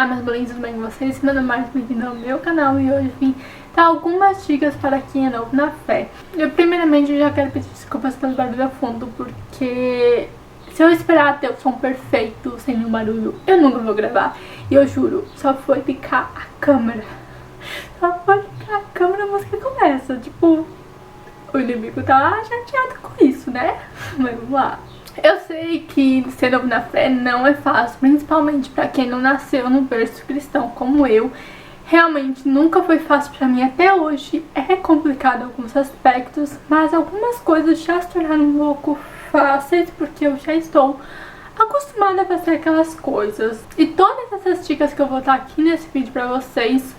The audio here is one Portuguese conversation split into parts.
Olá, meus bolinhos, tudo bem com vocês? Meu nome é Marcos, bem-vindo ao meu canal e hoje vim dar algumas dicas para quem é novo na fé. Primeiramente, eu já quero pedir desculpas pelo barulho a fundo, porque se eu esperar ter o som perfeito, sem nenhum barulho, eu nunca vou gravar. E eu juro, só foi picar a câmera. Só foi picar a câmera, a música começa. Tipo, o inimigo tá chateado com isso, né? Mas vamos lá. Eu sei que ser novo na fé não é fácil, principalmente pra quem não nasceu no berço cristão como eu. Realmente nunca foi fácil pra mim até hoje. É complicado em alguns aspectos, mas algumas coisas já se tornaram um pouco fáceis porque eu já estou acostumada a fazer aquelas coisas. E todas essas dicas que eu vou dar aqui nesse vídeo pra vocês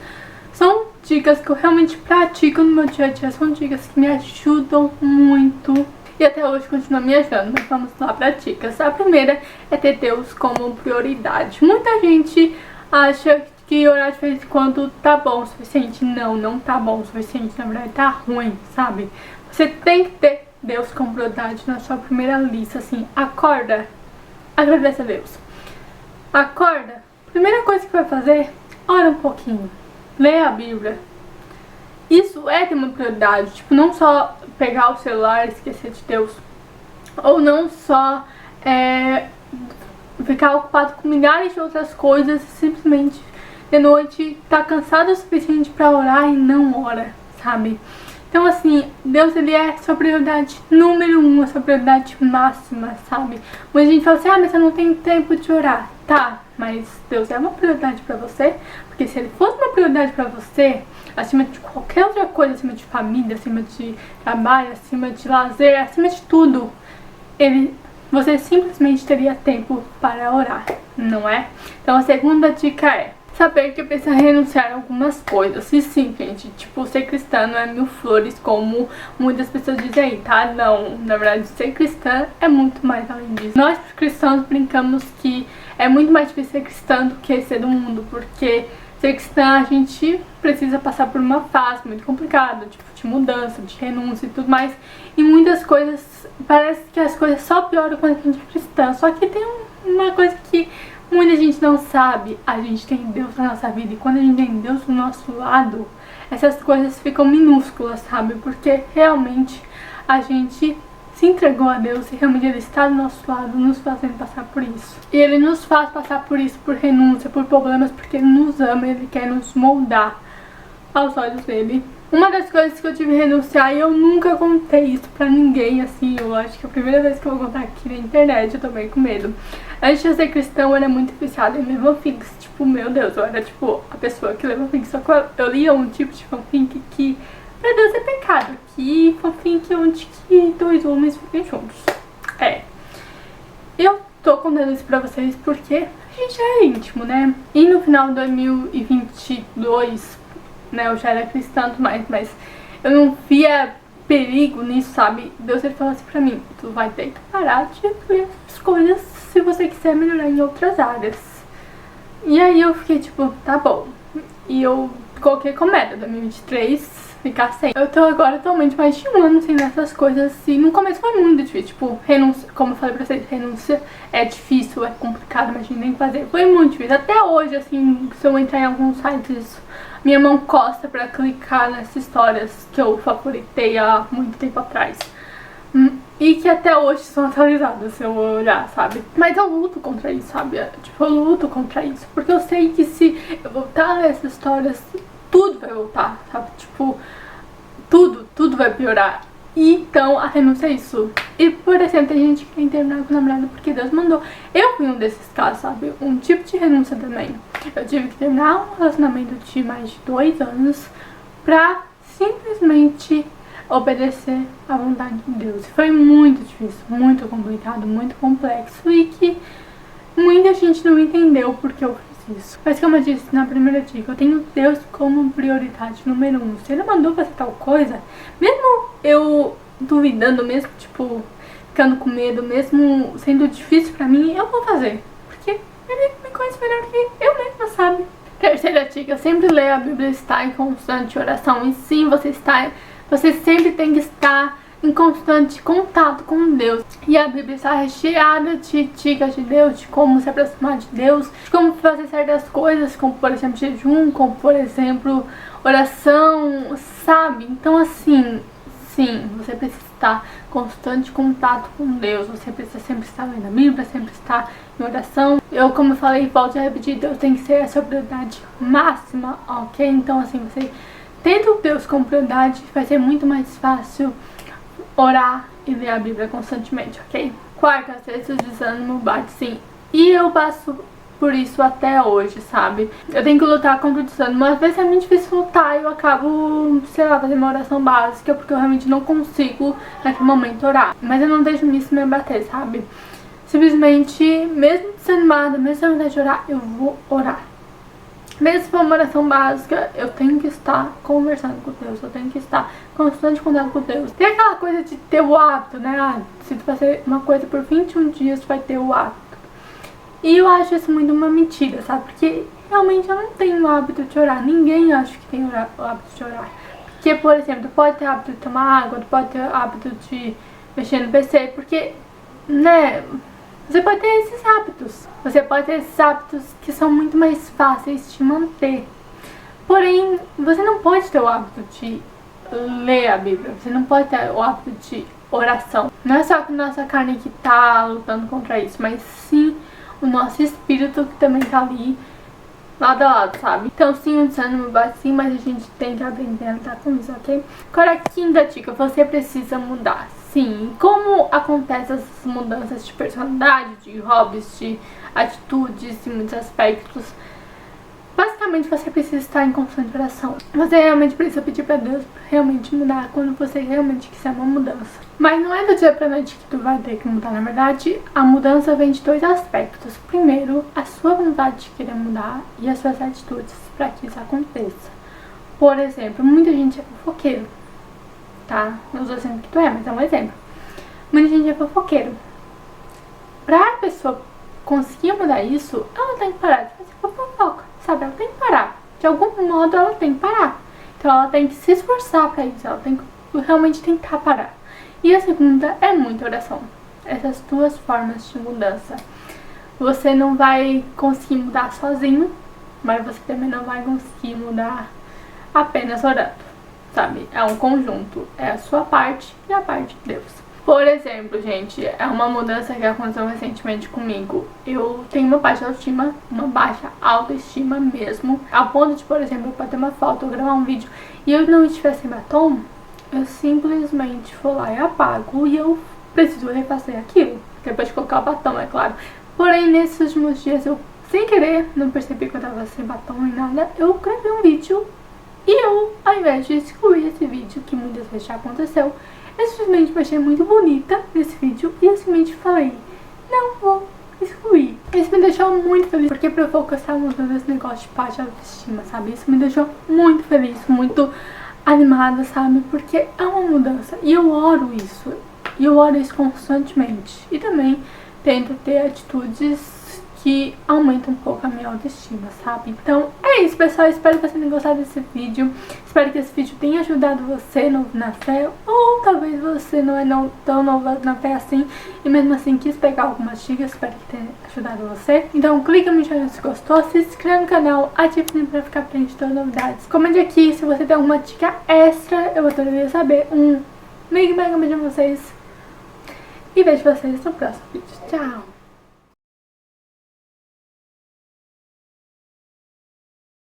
são dicas que eu realmente pratico no meu dia a dia, são dicas que me ajudam muito. E até hoje continua me ajudando, mas vamos lá para dicas. A primeira é ter Deus como prioridade. Muita gente acha que orar de vez em quando tá bom o suficiente. Não, não tá bom o suficiente, na verdade tá ruim, sabe? Você tem que ter Deus como prioridade na sua primeira lista, assim. Acorda, agradece a Deus. Acorda, primeira coisa que vai fazer, ora um pouquinho, lê a Bíblia. Isso é ter uma prioridade, tipo, não só pegar o celular e esquecer de Deus, ou não só ficar ocupado com milhares de outras coisas, simplesmente de noite tá cansado o suficiente pra orar e não ora, sabe? Então assim, Deus ele é sua prioridade número 1, a sua prioridade máxima, sabe? Muita gente fala assim, ah, mas eu não tenho tempo de orar. Tá, mas Deus é uma prioridade pra você, porque se ele fosse uma prioridade pra você, acima de qualquer outra coisa, acima de família, acima de trabalho, acima de lazer, acima de tudo, você simplesmente teria tempo para orar, não é? Então a segunda dica é saber que precisa renunciar a algumas coisas. E sim, gente, tipo, ser cristã não é mil flores, como muitas pessoas dizem aí, tá? Não, na verdade, ser cristã é muito mais além disso. Nós cristãos brincamos que é muito mais difícil ser cristã do que ser do mundo, porque ser cristã a gente precisa passar por uma fase muito complicada, tipo, de mudança, de renúncia e tudo mais. E muitas coisas, parece que as coisas só pioram quando a gente é cristã. Só que tem uma coisa que muita gente não sabe, a gente tem Deus na nossa vida, e quando a gente tem Deus do nosso lado, essas coisas ficam minúsculas, sabe? Porque realmente a gente se entregou a Deus e realmente Ele está do nosso lado, nos fazendo passar por isso. E Ele nos faz passar por isso, por renúncia, por problemas, porque Ele nos ama, Ele quer nos moldar aos olhos dele. Uma das coisas que eu tive que renunciar, e eu nunca contei isso pra ninguém, assim, eu acho que é a primeira vez que eu vou contar aqui na internet, eu tô meio com medo. Antes de ser cristão, eu era muito viciada em ler fanfics, tipo, meu Deus, eu era, tipo, a pessoa que lê fanfics, só que eu lia um tipo de fanfic que, pra Deus, é pecado, que fanfic onde que dois homens ficam juntos. Eu tô contando isso pra vocês porque a gente é íntimo, né? E no final de 2022, né, eu já era cristã, mas eu não via perigo nisso, sabe? Deus ele falou assim pra mim, tu vai ter que parar de ler as coisas se você quiser melhorar em outras áreas. E aí eu fiquei tipo, tá bom. E eu coloquei como meta 2023 ficar sem. Eu tô agora atualmente mais de um ano sem essas coisas e no começo foi muito difícil, tipo, renúncia, como eu falei pra vocês, renúncia é difícil, é complicado, mas a gente tem que fazer. Foi muito difícil, até hoje, assim, se eu entrar em alguns sites, minha mão costa pra clicar nessas histórias que eu favoritei há muito tempo atrás. E que até hoje são atualizadas, se eu olhar, sabe? Mas eu luto contra isso, sabe? Tipo, eu luto contra isso, porque eu sei que se eu voltar nessas histórias, tudo vai voltar, sabe? Tipo, tudo vai piorar. E então a renúncia é isso. E por exemplo, tem gente que quer terminar com o namorado porque Deus mandou. Eu fui um desses casos, sabe? Um tipo de renúncia também. Eu tive que terminar um relacionamento de mais de 2 anos pra simplesmente obedecer à vontade de Deus. Foi muito difícil, muito complicado, muito complexo e que muita gente não entendeu porque eu fiz isso. Mas como eu disse na primeira dica, eu tenho Deus como prioridade número 1. Se Ele mandou fazer tal coisa, mesmo eu duvidando, mesmo tipo ficando com medo, mesmo sendo difícil pra mim, eu vou fazer. Porque Ele me conhece melhor que eu mesma, sabe? Terceira dica, sempre leia a Bíblia, está em constante oração. E sim, você sempre tem que estar em constante contato com Deus. E a Bíblia está recheada de dicas de Deus, de como se aproximar de Deus, de como fazer certas coisas, como por exemplo jejum, como por exemplo oração, sabe? Então assim, sim, você precisa estar em constante contato com Deus, você precisa sempre estar lendo a Bíblia, sempre estar em oração. Como eu falei, volto a repetir, Deus tem que ser a sua prioridade máxima, ok? Então assim, você tendo Deus como prioridade, vai ser muito mais fácil orar e ler a Bíblia constantemente, ok? Quarta, às vezes o desânimo bate sim. E eu passo por isso até hoje, sabe? Eu tenho que lutar contra o desânimo. Às vezes é muito difícil lutar e eu acabo, sei lá, fazendo uma oração básica porque eu realmente não consigo naquele momento orar. Mas eu não deixo isso me abater, sabe? Simplesmente, mesmo desanimada, mesmo sem vontade de orar, eu vou orar. Mesmo se for uma oração básica, eu tenho que estar conversando com Deus, eu tenho que estar constante contato com Deus. Tem aquela coisa de ter o hábito, né? Se tu fazer uma coisa por 21 dias, tu vai ter o hábito. E eu acho isso muito uma mentira, sabe? Porque realmente eu não tenho o hábito de orar. Ninguém acha que tem o hábito de orar. Porque, por exemplo, tu pode ter o hábito de tomar água, tu pode ter o hábito de mexer no PC, porque, né? Você pode ter esses hábitos. Você pode ter esses hábitos que são muito mais fáceis de manter. Porém, você não pode ter o hábito de ler a Bíblia. Você não pode ter o hábito de oração. Não é só que nossa carne que tá lutando contra isso, mas sim o nosso espírito que também tá ali lado a lado, sabe? Então sim, o desânimo bate sim, mas a gente tem que aprender a lidar com isso, ok? Agora a quinta dica, você precisa mudar. Sim, como acontecem essas mudanças de personalidade, de hobbies, de atitudes, em muitos aspectos. Basicamente você precisa estar em constante oração. Você realmente precisa pedir pra Deus realmente mudar quando você realmente quiser uma mudança. Mas não é do dia pra noite que tu vai ter que mudar. Na verdade, a mudança vem de dois aspectos. Primeiro, a sua vontade de querer mudar e as suas atitudes para que isso aconteça. Por exemplo, muita gente é fofoqueiro, tá? Não estou dizendo que tu é, mas é um exemplo. Muita gente é fofoqueiro. Pra pessoa conseguir mudar isso, ela tem que parar de fazer fofoca, sabe? Ela tem que parar. De algum modo, ela tem que parar. Então, ela tem que se esforçar pra isso. Ela tem que realmente tentar parar. E a segunda é muita oração. Essas duas formas de mudança. Você não vai conseguir mudar sozinho, mas você também não vai conseguir mudar apenas orando, sabe? É um conjunto. É a sua parte e a parte de Deus. Por exemplo, gente, é uma mudança que aconteceu recentemente comigo. Eu tenho uma baixa autoestima, uma baixa autoestima mesmo. Ao ponto de, por exemplo, eu bater uma foto ou gravar um vídeo e eu não estiver sem batom, eu simplesmente vou lá e apago e eu preciso refazer aquilo. Depois de colocar o batom, é claro. Porém, nesses últimos dias, eu, sem querer, não percebi que eu tava sem batom e nada, eu gravei um vídeo e eu, ao invés de excluir esse vídeo, que muitas vezes já aconteceu, eu simplesmente me achei muito bonita nesse vídeo e eu simplesmente falei, não vou excluir. Isso me deixou muito feliz, porque provou que eu estava mudando esse negócio de baixa autoestima, sabe? Isso me deixou muito feliz, muito animada, sabe? Porque é uma mudança e eu oro isso. E eu oro isso constantemente. E também tento ter atitudes que aumentam um pouco a minha autoestima, sabe? Então é isso, pessoal. Espero que você tenha gostado desse vídeo. Espero que esse vídeo tenha ajudado você novo na fé. Ou talvez você não é tão novo na fé assim e mesmo assim quis pegar algumas dicas. Espero que tenha ajudado você. Então clica no joinha se gostou, se inscreva no canal, ative o sininho pra ficar por dentro de todas as novidades. Comente aqui se você tem alguma dica extra. Eu adoraria saber. Mega beijo pra vocês. E vejo vocês no próximo vídeo. Tchau!